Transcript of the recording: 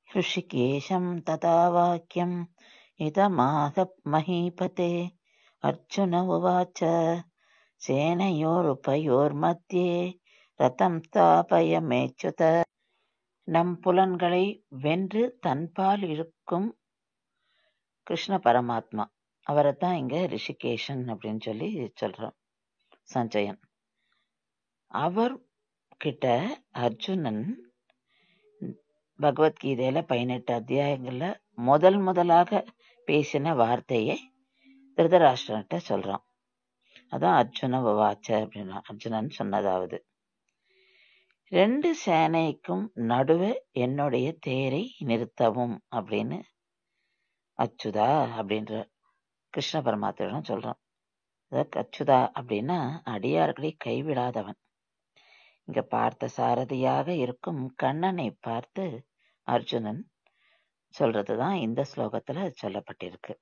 ऋषिकेशं तथा वाक्यम् इदमाह महीपते अर्जुन उवाच சேனையோருபயோர்மத்தியே ரதம் ஸ்தாபயமேச்சுத. நம் புலன்களை வென்று தன்பால் இருக்கும் கிருஷ்ண பரமாத்மா, அவரைத்தான் இங்க ரிஷிகேஷன் அப்படின்னு சொல்லி சொல்றோம். சஞ்சயன் அவர் கிட்ட அர்ஜுனன் பகவத்கீதையில 18 அத்தியாயங்கள்ல முதலாக பேசின வார்த்தையை திருதராஷ்டிரன்ட்ட சொல்றான். அதான் அர்ஜுன உவாச்ச அப்படின்னா, அர்ஜுனன் சொன்னதாவது, 2 சேனைக்கும் நடுவே என்னுடைய தேரை நிறுத்தவும் அப்படின்னு அச்சுதா அப்படின்ற கிருஷ்ண பரமாத்மன் சொல்றான். அச்சுதா அப்படின்னா அடியார்களை கைவிடாதவன். இங்க பார்த்த சாரதியாக இருக்கும் கண்ணனை பார்த்து அர்ஜுனன் சொல்றதுதான் இந்த ஸ்லோகத்துல சொல்லப்பட்டிருக்கு.